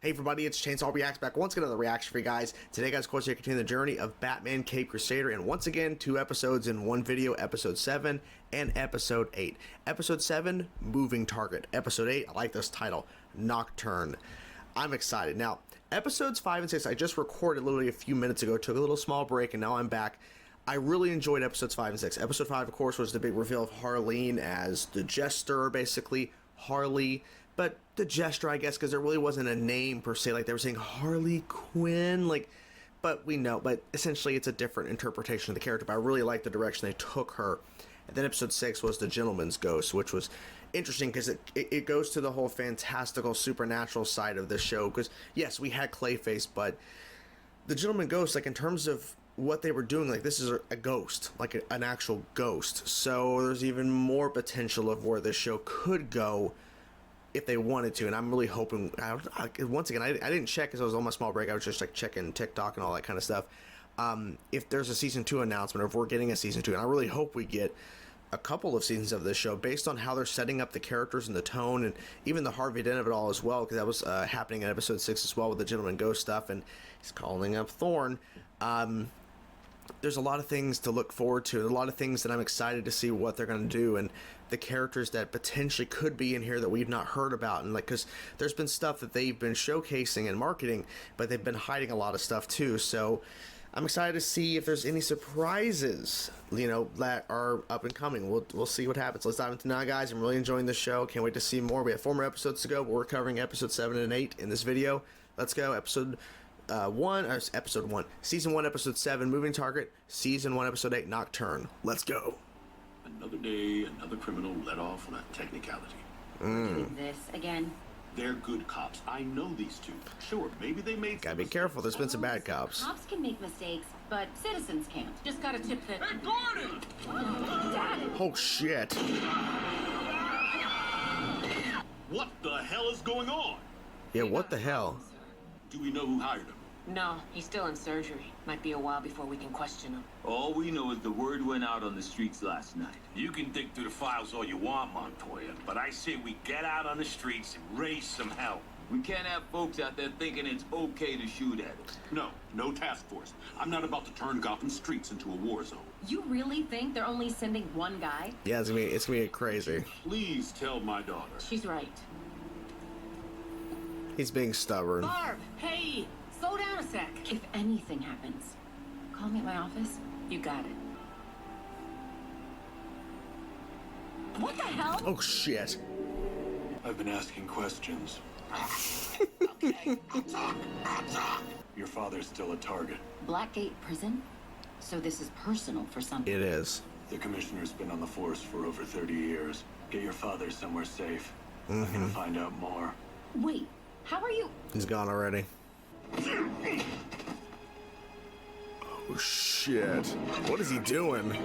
Hey everybody, it's Chainsaw Reacts back once again on the reaction for you guys. Today guys, of course, we continue the journey of Batman Caped Crusader, and once again, 2 episodes in one video, episode 7 and episode 8. Episode 7, Moving Target. Episode 8, I like this title, Nocturne. I'm excited. Now, episodes 5 and 6, I just recorded literally a few minutes ago, took a little small break, and now I'm back. I really enjoyed episodes 5 and 6. Episode 5, of course, was the big reveal of Harleen as the Jester, basically, Harley, but the Jester, I guess, because there really wasn't a name per se, like they were saying Harley Quinn, like, but we know, but essentially it's a different interpretation of the character, but I really like the direction they took her. And then episode 6 was the Gentleman's Ghost, which was interesting because it goes to the whole fantastical, supernatural side of the show, because yes, we had Clayface, but the Gentleman's Ghost, like in terms of what they were doing, like this is a ghost, like an actual ghost, so there's even more potential of where this show could go if they wanted to, and I'm really hoping. Once again, I didn't check because I was on my small break. I was just like checking TikTok and all that kind of stuff. If there's a season 2 announcement, or if we're getting a season 2, and I really hope we get a couple of seasons of this show based on how they're setting up the characters and the tone, and even the Harvey Dent of it all as well, because that was happening in episode 6 as well with the Gentleman Ghost stuff, and he's calling up Thorn. There's a lot of things to look forward to, a lot of things that I'm excited to see what they're going to do, and the characters that potentially could be in here that we've not heard about, and like, because there's been stuff that they've been showcasing and marketing, but they've been hiding a lot of stuff too, so I'm excited to see if there's any surprises, you know, that are up and coming. We'll see what happens. Let's dive into now, guys. I'm really enjoying this show. Can't wait to see more. We have 4 more episodes to go, but we're covering episode 7 and 8 in this video. Let's go. Episode 1, Season 1, Episode 7, Moving Target, Season 1, Episode 8, Nocturne. Let's go. Another day, another criminal let off on a technicality. This again. They're good cops. I know these two. Sure, maybe they made. Gotta be careful. There's been some bad cops. Cops can make mistakes, but citizens can't. Just got a tip that. Hey, Gordon! Dad! Oh shit! What the hell is going on? Yeah, what the hell? Do we know who hired him? No, he's still in surgery. Might be a while before we can question him. All we know is the word went out on the streets last night. You can dig through the files all you want, Montoya, but I say we get out on the streets and raise some hell. We can't have folks out there thinking it's okay to shoot at us. No task force. I'm not about to turn Gotham streets into a war zone. You really think they're only sending one guy? Yeah, it's gonna be crazy. Please tell my daughter. She's right. He's being stubborn. Barb, hey! Slow down a sec. If anything happens, call me at my office. You got it. What the hell? Oh shit! I've been asking questions. Okay, I'll talk. Your father's still a target. Blackgate Prison? So this is personal for something. It is. The commissioner's been on the force for over 30 years. Get your father somewhere safe. I'm gonna find out more. Wait, how are you? He's gone already. Oh shit! What is he doing?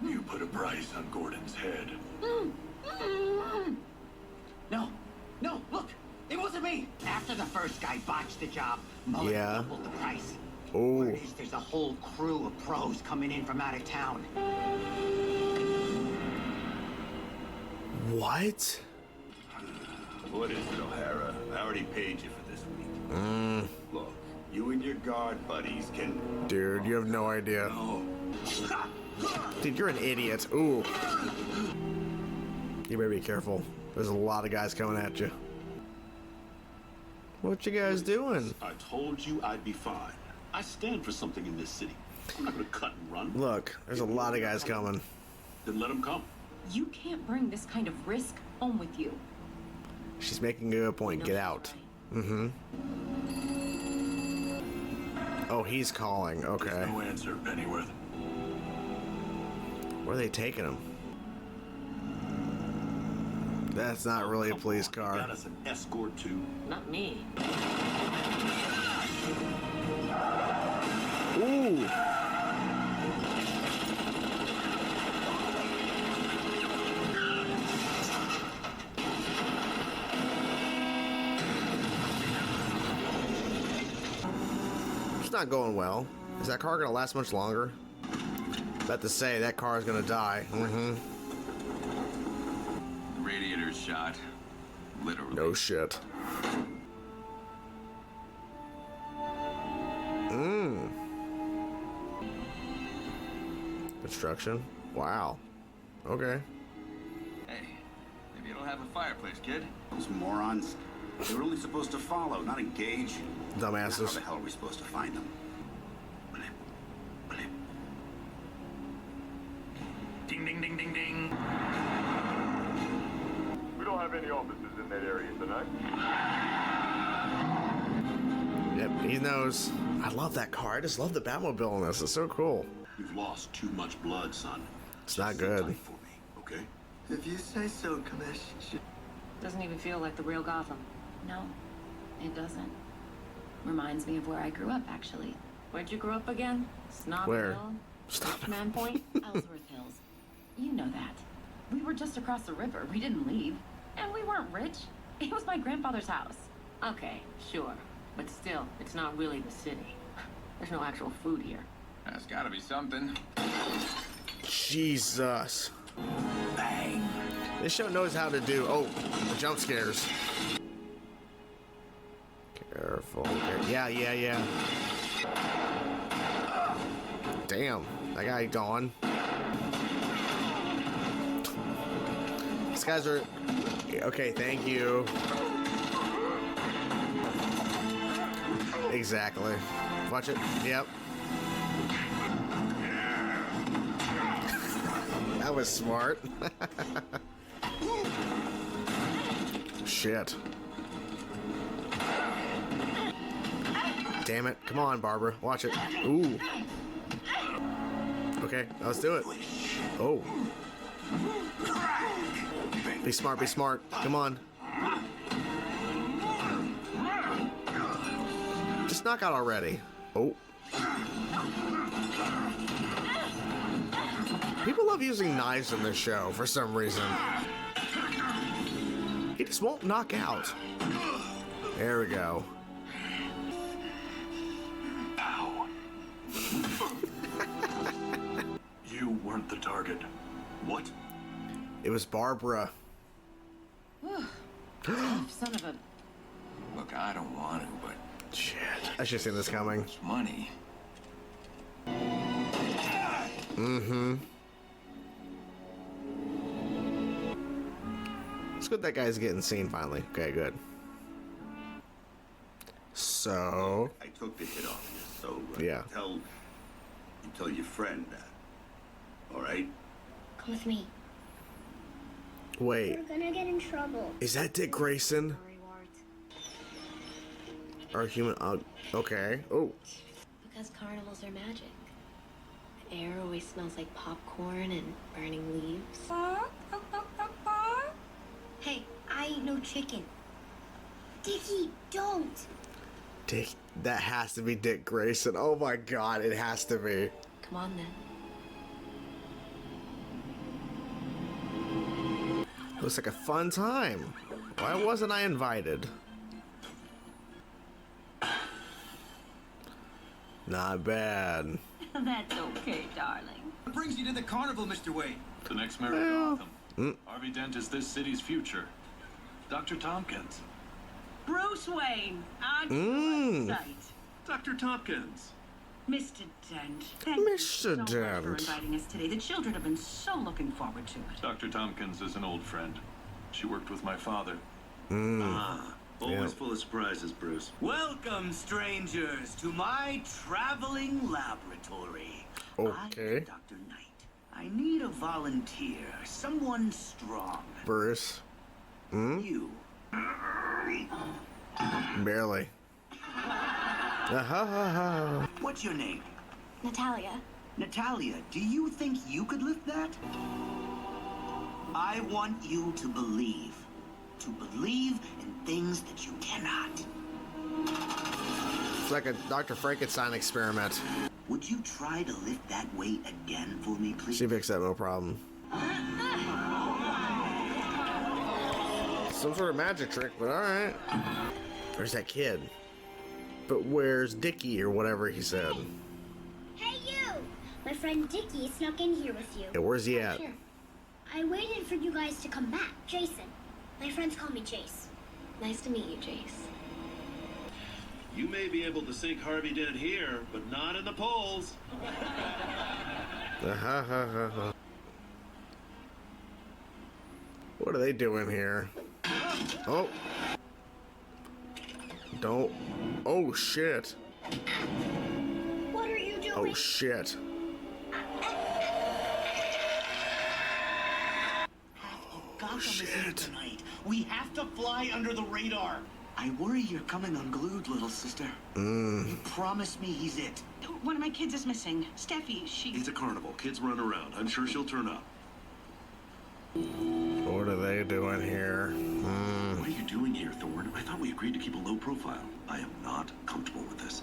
You put a price on Gordon's head. No, look! It wasn't me! After the first guy botched the job, Mullen doubled the price. Oh. Word is there's a whole crew of pros coming in from out of town. What? What is it, O'Hara? I already paid you for this week. Look, you and your guard buddies can... Dude, you have no idea. Dude, you're an idiot. Ooh. You better be careful. There's a lot of guys coming at you. What you guys doing? I told you I'd be fine. I stand for something in this city. I'm not gonna cut and run. Look, there's a lot of guys coming. Then let them come. You can't bring this kind of risk home with you. She's making a good point. Get out. Oh, he's calling. Okay. There's no answer, Pennyworth. Where are they taking him? That's not really a police You car. got us an escort too. Not me. Ooh! It's not going well. Is that car gonna last much longer? About to say that car is gonna die. Radiator's shot. Literally. No shit. Construction. Wow. Okay. Hey, maybe it'll have a fireplace, kid. Those morons. They were only supposed to follow, not engage. How Dumbasses. the hell are we supposed to find them? Ding, ding, ding, ding, ding. We don't have any officers in that area tonight. Yep, he knows. I love that car. I just love the Batmobile in this. It's so cool. You've lost too much blood, son. It's not Just sit good. tight for me, okay? If you say so, Commish. Doesn't even feel like the real Gotham. No, it doesn't. Reminds me of where I grew up, actually. Where'd you grow up again? Snob Where? Hill? Stop it. Man Point? Ellsworth Hills. You know that. We were just across the river. We didn't leave. And we weren't rich. It was my grandfather's house. Okay, sure. But still, it's not really the city. There's no actual food here. There's gotta be something. Jesus. Bang. This show knows how to do. Oh, the jump scares. Careful. Okay. Yeah. Damn, that guy gone. These guys are. Okay, thank you. Exactly. Watch it. Yep. That was smart. Shit. Damn it. Come on, Barbara. Watch it. Ooh. Okay, let's do it. Oh. Be smart, be smart. Come on. Just knock out already. Oh. People love using knives in this show for some reason. He just won't knock out. There we go. Ow. You weren't the target. What? It was Barbara. Son of a... Look, I don't want to, but Shit. I should have seen this coming. it's money. Mm-hmm. It's good that guy's getting seen finally. Okay, good. So... I took the hit off you, so Yeah. tell your friend that. All right? Come with me. Wait. We're gonna get in trouble. Is that Dick Grayson? Rewards. Our human... okay. Oh. Because carnivals are magic. The air always smells like popcorn and burning leaves. Hey, I eat no chicken. Dickie, don't! Dick... That has to be Dick Grayson. Oh my god, it has to be. Come on then. Looks like a fun time. Why wasn't I invited? Not bad. That's okay, darling. What brings you to the carnival, Mr. Wayne? The next mayor of Gotham. Harvey Dent is this city's future. Dr. Tompkins. Bruce Wayne, on your site. Dr. Tompkins. Mr. Dent, thank you Mr. so much for Dent. inviting us today. The children have been so looking forward to it. Dr. Tompkins is an old friend. She worked with my father. Always full of surprises, Bruce. Welcome, strangers, to my traveling laboratory. Okay. I'm Dr. Knight. I need a volunteer, someone strong. Bruce. You. Barely. What's your name? Natalia. Natalia, do you think you could lift that? I want you to believe. To believe in things that you cannot. It's like a Dr. Frankenstein experiment. Would you try to lift that weight again for me, please? She picks that, no problem. Some sort of magic trick, but alright. Where's that kid? But where's Dickie or whatever he said? Hey, you! My friend Dickie snuck in here with you. Yeah, where's he at? Here. I waited for you guys to come back. Jason. My friends call me Jace. Nice to meet you, Jace. You may be able to sink Harvey Dent here, but not in the polls. What are they doing here? Oh. Don't. Oh, shit. What are you doing? Oh, shit. Gotham is here tonight. We have to fly under the radar. I worry you're coming unglued, little sister. You promised me he's it. One of my kids is missing. Steffi, she... It's a carnival. Kids run around. I'm sure she'll turn up. What are they doing here? What are you doing here, Thorne? I thought we agreed to keep a low profile. I am not comfortable with this.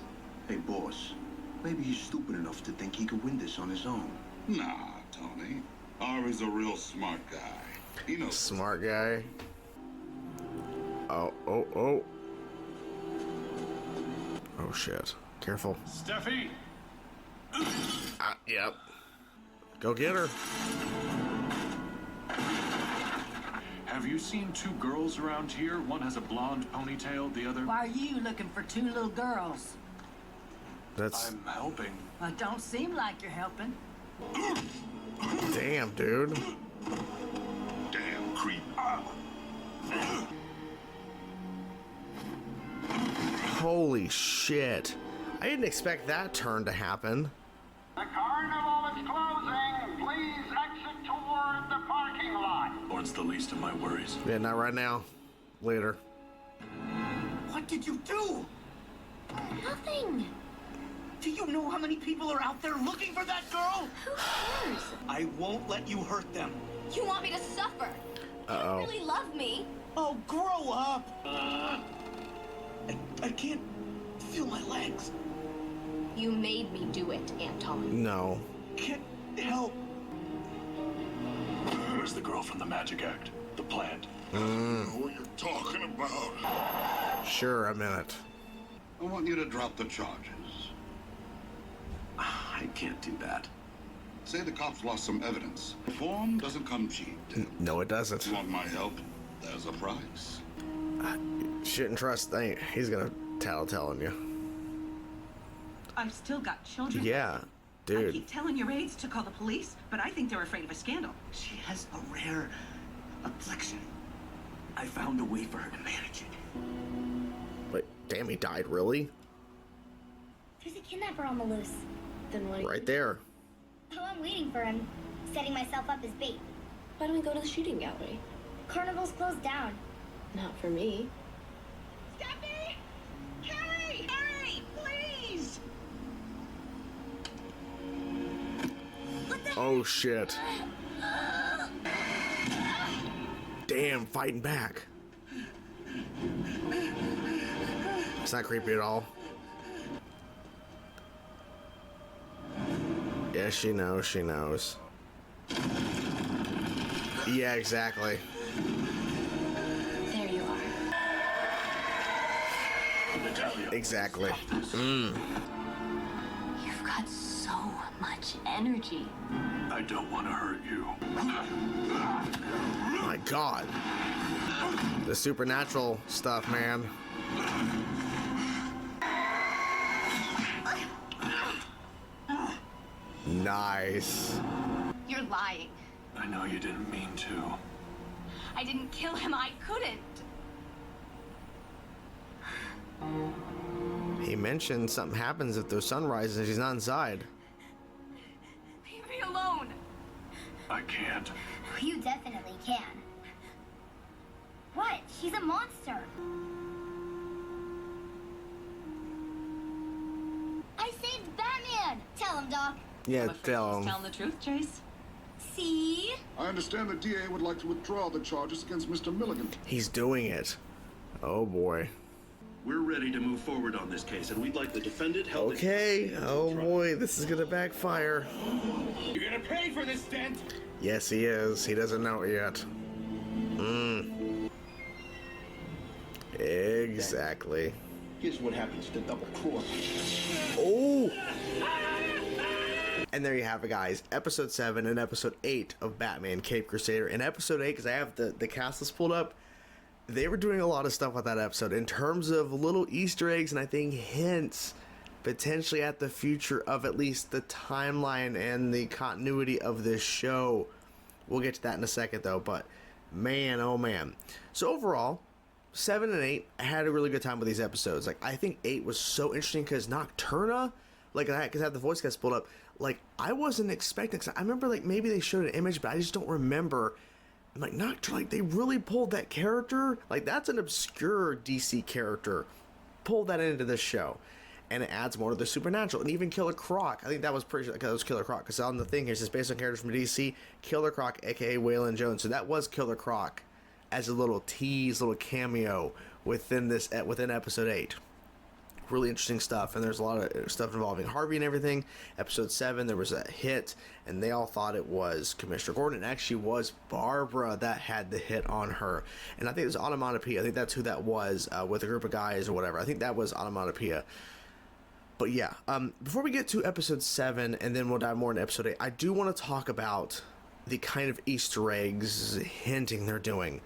Hey, boss. Maybe he's stupid enough to think he could win this on his own. Nah, Tony. Harvey's a real smart guy. He knows. Smart guy. Oh. Oh, shit. Careful. Steffi! Yep. Go get her. Have you seen two girls around here? One has a blonde ponytail, the other... Why are you looking for two little girls? That's... I'm helping. Well, it don't seem like you're helping. Damn, dude. Damn creep. Holy shit. I didn't expect that turn to happen. The carnival is closing. Please exit toward the parking lot. Thorne's the least of my worries. Yeah, not right now. Later. What did you do? Nothing. Do you know how many people are out there looking for that girl? Who cares? I won't let you hurt them. You want me to suffer? Uh-oh. You really love me. Oh, grow up. I can't feel my legs. You made me do it, Anton. No. Can't help. Where's the girl from the Magic Act? The plant? I don't know what you're talking about. Sure, a minute. I want you to drop the charges. I can't do that. Say the cops lost some evidence. Reform doesn't come cheap. No, it doesn't. You want my help? There's a price. Shouldn't trust. He's gonna telling you. I've still got children. Yeah, I dude. keep telling your aides to call the police, but I think they're afraid of a scandal. She has a rare affliction. I found a way for her to manage it. But damn, he died, really? There's a kidnapper on the loose. Then what? Right there. Oh, I'm waiting for him, setting myself up as bait. Why don't we go to the shooting gallery? Carnival's closed down. Not for me. Steffi! Harry! Harry! Please! Oh shit. Damn, fighting back. It's not creepy at all. Yeah, she knows, she knows. Yeah, exactly. There you are. Exactly. You've got so much energy. I don't want to hurt you. My God. The supernatural stuff, man. Nice. You're lying. I know you didn't mean to. I didn't kill him. I couldn't. He mentioned something happens if the sun rises and she's not inside. Leave me alone. I can't. You definitely can. What? She's a monster. I saved Batman! Tell him, Doc. Yeah, tell him. Telling the truth, Trace. See? I understand the DA would like to withdraw the charges against Mr. Milligan. He's doing it. Oh boy. We're ready to move forward on this case, and we'd like the defendant held. Okay. Oh boy, this is gonna backfire. You're gonna pay for this, Dent! Yes, he is. He doesn't know it yet. Exactly. Here's what happens to double cross. Oh! And there you have it, guys. Episode 7 and Episode 8 of Batman Caped Crusader. In Episode 8, because I have the cast list pulled up, they were doing a lot of stuff with that episode in terms of little Easter eggs and I think hints potentially at the future of at least the timeline and the continuity of this show. We'll get to that in a second though, but man, oh man. So overall, 7 and 8, I had a really good time with these episodes. Like, I think 8 was so interesting because Nocturna, like, because I had the voice cast pulled up, like, I wasn't expecting, cause I remember, like, maybe they showed an image, but I just don't remember. I'm like, Nocturna, like, they really pulled that character? Like, that's an obscure DC character. Pulled that into this show. And it adds more to the supernatural. And even Killer Croc, I think that was pretty, because it was Killer Croc, because on the thing here, it's just based on characters from DC, Killer Croc, aka Waylon Jones. So that was Killer Croc as a little tease, little cameo within episode 8. Really interesting stuff, and there's a lot of stuff involving Harvey and everything. Episode 7, there was a hit, and they all thought it was Commissioner Gordon. It actually was Barbara that had the hit on her, and I think it was Onomatopoeia. I think that's who that was, with a group of guys or whatever. I think that was Onomatopoeia. But yeah, before we get to episode 7, and then we'll dive more into episode 8, I do want to talk about the kind of Easter eggs hinting they're doing.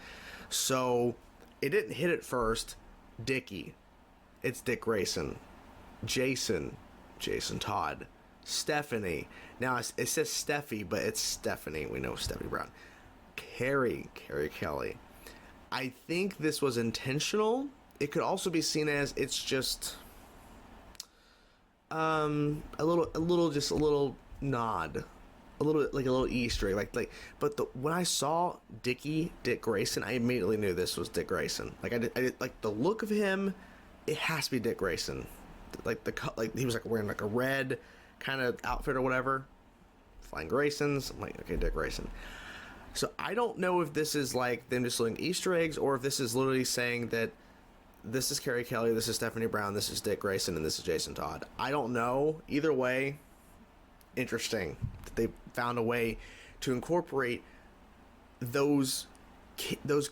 So, it didn't hit at first. Dickie. It's Dick Grayson. Jason Todd. Stephanie. Now, it says Steffi, but it's Stephanie. We know Stephanie Brown. Carrie Kelly. I think this was intentional. It could also be seen as it's just a little nod. A little Easter egg, but when I saw Dick Grayson, I immediately knew this was Dick Grayson. Like I did, like the look of him, it has to be Dick Grayson. Like he was like wearing like a red kind of outfit or whatever, flying Graysons. I'm like, okay, Dick Grayson. So I don't know if this is like them just doing Easter eggs, or if this is literally saying that this is Carrie Kelly, this is Stephanie Brown, this is Dick Grayson, and this is Jason Todd. I don't know. Either way, interesting that they found a way to incorporate those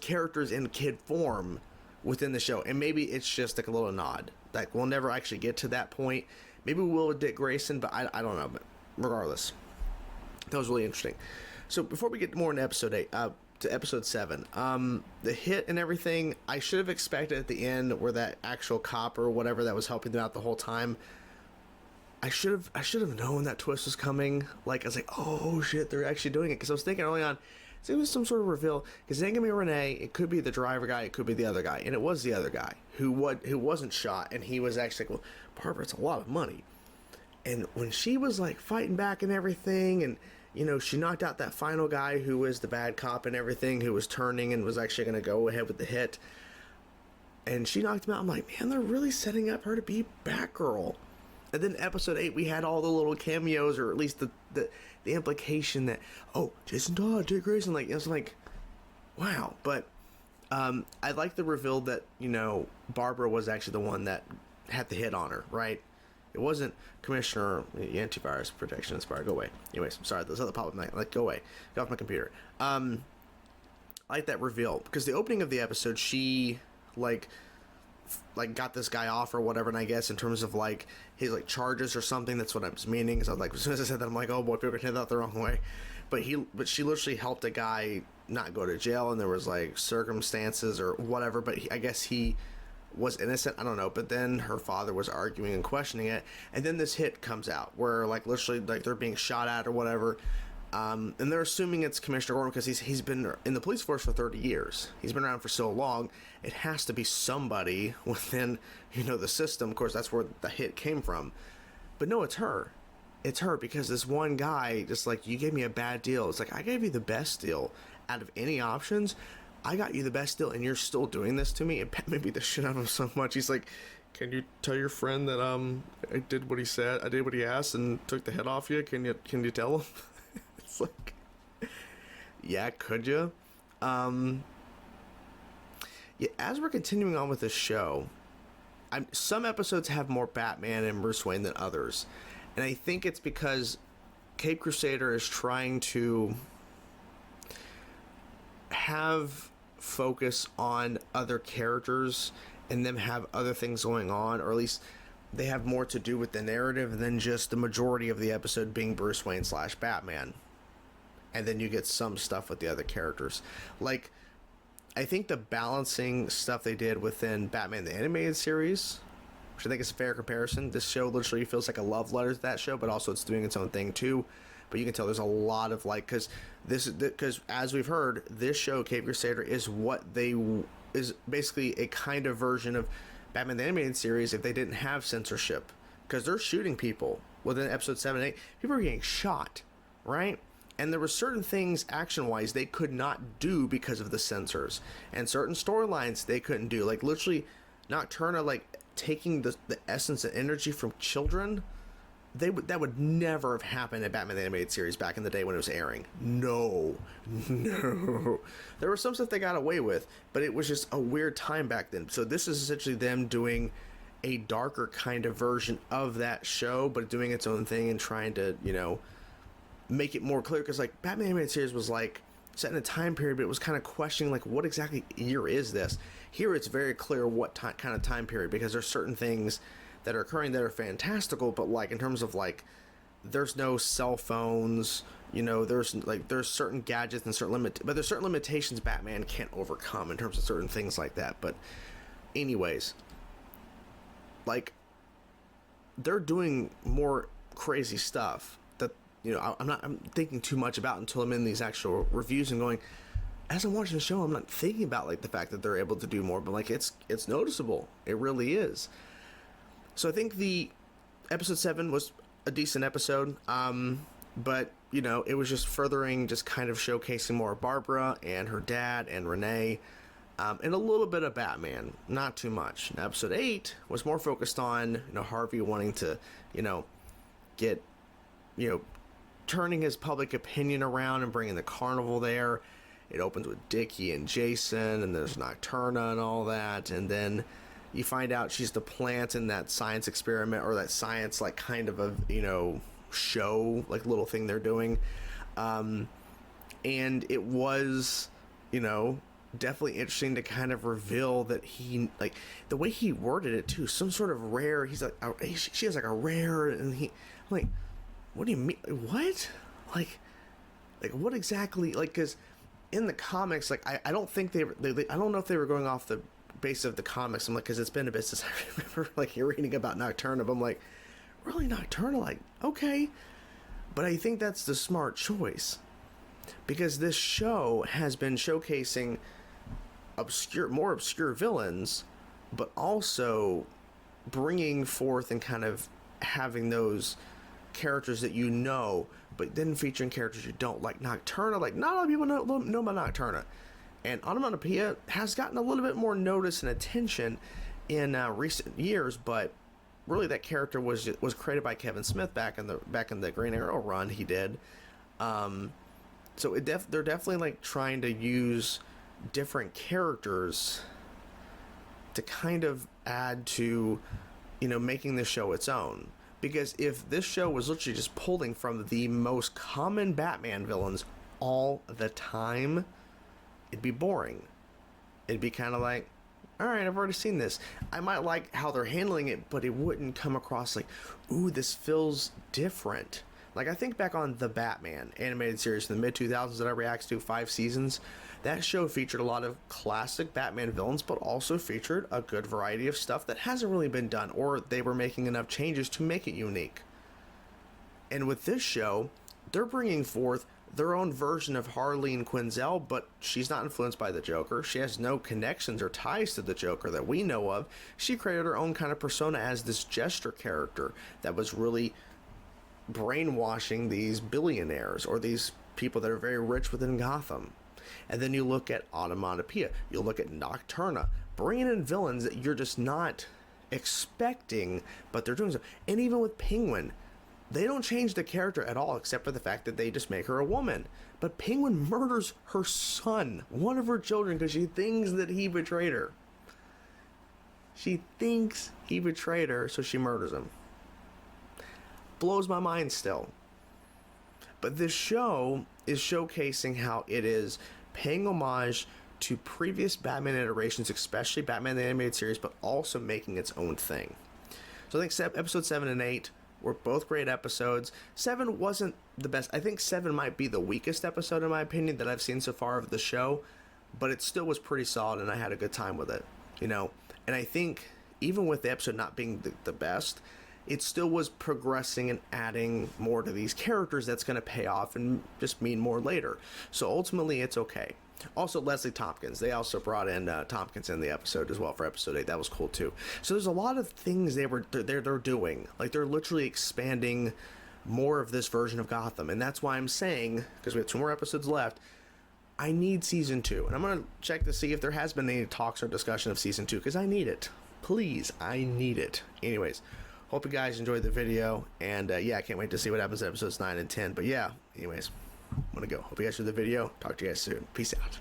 characters in kid form within the show, and maybe it's just like a little nod. Like, we'll never actually get to that point. Maybe we will with Dick Grayson, but I don't know. But regardless, that was really interesting. So before we get more into episode 8, to episode 7, the hit and everything, I should have expected at the end where that actual cop or whatever that was helping them out the whole time, I should have known that twist was coming. Like, I was like, oh shit, they're actually doing it. Because I was thinking early on, so it was some sort of reveal. Because it ain't gonna be Renee. It could be the driver guy. It could be the other guy. And it was the other guy who wasn't shot. And he was actually like, well, Barbara, it's a lot of money. And when she was like fighting back and everything, and you know, she knocked out that final guy who was the bad cop and everything, who was turning and was actually gonna go ahead with the hit. And she knocked him out. I'm like, man, they're really setting up her to be Batgirl. And then episode 8, we had all the little cameos, or at least the implication that, oh, Jason Todd, Dick Grayson, like, it was like, wow. But I like the reveal that, you know, Barbara was actually the one that had the hit on her, right? It wasn't Commissioner Antivirus Protection Inspired. Go away. Anyways, I'm sorry, those other pop-up night. Like, go away. Get off my computer. I like that reveal because the opening of the episode, she like got this guy off or whatever, and I guess in terms of like his like charges or something, that's what I was meaning. So like, as soon as I said that, I'm like, oh boy, people are gonna hear that the wrong way. But she literally helped a guy not go to jail, and there was like circumstances or whatever. But I guess he was innocent. I don't know. But then her father was arguing and questioning it, and then this hit comes out where like literally like they're being shot at or whatever. And they're assuming it's Commissioner Gordon because he's been in the police force for 30 years. He's been around for so long. It has to be somebody within, you know, the system. Of course, that's where the hit came from. But no, it's her. It's her because this one guy just like, you gave me a bad deal. It's like, I gave you the best deal out of any options. I got you the best deal, and you're still doing this to me. It made me the shit out of him so much. He's like, can you tell your friend that I did what he said, I did what he asked, and took the head off you? Can you tell him? It's like, yeah, could you? Yeah, as we're continuing on with this show, some episodes have more Batman and Bruce Wayne than others. And I think it's because Caped Crusader is trying to have focus on other characters and them have other things going on, or at least they have more to do with the narrative than just the majority of the episode being Bruce Wayne / Batman. And then you get some stuff with the other characters. Like, I think the balancing stuff they did within Batman the Animated Series, which I think is a fair comparison. This show literally feels like a love letter to that show, but also it's doing its own thing too. But you can tell there's a lot of like, because as we've heard, this show Caped Crusader is is basically a kind of version of Batman the Animated Series if they didn't have censorship, because they're shooting people within episode 7 and 8. People are getting shot, right? And there were certain things action-wise they could not do because of the censors, and certain storylines they couldn't do, like literally Nocturna like taking the essence and energy from children. That would never have happened in Batman the Animated Series back in the day when it was airing. No. There was some stuff they got away with, but it was just a weird time back then. So this is essentially them doing a darker kind of version of that show, but doing its own thing and trying to, you know, make it more clear. Because like Batman the Animated Series was like set in a time period, but it was kind of questioning like what exactly year is this. Here it's very clear what kind of time period, because there's certain things that are occurring that are fantastical, but like in terms of like there's no cell phones, you know, there's certain gadgets and but there's certain limitations Batman can't overcome in terms of certain things like that. But anyways, like they're doing more crazy stuff that, you know, I'm thinking too much about until I'm in these actual reviews and going, as I'm watching the show, I'm not thinking about like the fact that they're able to do more, but like it's noticeable. It really is. So I think the episode 7 was a decent episode, but, you know, it was just furthering, just kind of showcasing more of Barbara and her dad and Renee, and a little bit of Batman, not too much. Now, episode 8 was more focused on, you know, Harvey wanting to, you know, get, you know, turning his public opinion around and bringing the Carnival there. It opens with Dickie and Jason, and there's Nocturna and all that, and then you find out she's the plant in that science experiment, or that science like kind of a, you know, show like little thing they're doing, and it was, you know, definitely interesting to kind of reveal that he, like the way he worded it too, some sort of rare, he's like she has like a rare, and I'm like, what do you mean, what, like what exactly, like, because in the comics, like I don't think they I don't know if they were going off the base of the comics. I'm like, because it's been a bit since I remember like reading about Nocturna, but I'm like, really, Nocturna? Like, okay. But I think that's the smart choice, because this show has been showcasing more obscure villains, but also bringing forth and kind of having those characters that you know, but then featuring characters you don't, like Nocturna. Like, not a lot of people know about Nocturna. And Onomatopoeia has gotten a little bit more notice and attention in recent years, but really that character was created by Kevin Smith back in the Green Arrow run he did. So they're definitely like trying to use different characters to kind of add to, you know, making the show its own. Because if this show was literally just pulling from the most common Batman villains all the time, it'd be boring. It'd be kind of like, all right, I've already seen this. I might like how they're handling it, but it wouldn't come across like, ooh, this feels different. Like, I think back on the Batman animated series in the mid-2000s that I reacted to, 5 seasons. That show featured a lot of classic Batman villains, but also featured a good variety of stuff that hasn't really been done, or they were making enough changes to make it unique. And with this show, they're bringing forth their own version of Harleen Quinzel, but she's not influenced by the Joker. She has no connections or ties to the Joker that we know of. She created her own kind of persona as this jester character that was really brainwashing these billionaires, or these people that are very rich within Gotham. And then you look at Onomatopoeia, you look at Nocturna, bringing in villains that you're just not expecting, but they're doing so. And even with Penguin, they don't change the character at all, except for the fact that they just make her a woman. But Penguin murders her son, one of her children, because she thinks that he betrayed her. She thinks he betrayed her, so she murders him. Blows my mind still. But this show is showcasing how it is paying homage to previous Batman iterations, especially Batman the Animated Series, but also making its own thing. So I think episode 7 and 8 were both great episodes. 7 wasn't the best. I think 7 might be the weakest episode in my opinion that I've seen so far of the show, but it still was pretty solid, and I had a good time with it, you know. And I think even with the episode not being the best, it still was progressing and adding more to these characters that's going to pay off and just mean more later. So ultimately, it's okay. Also, Leslie Tompkins. They also brought in Tompkins in the episode as well for episode 8. That was cool too. So there's a lot of things they're doing. Like, they're literally expanding more of this version of Gotham, and that's why I'm saying, because we have 2 more episodes left, I need season 2, and I'm gonna check to see if there has been any talks or discussion of season 2, because I need it. Please, I need it. Anyways, hope you guys enjoyed the video, and yeah, I can't wait to see what happens in episodes 9 and 10. But yeah, anyways, I'm gonna go. Hope you guys enjoyed the video. Talk to you guys soon. Peace out.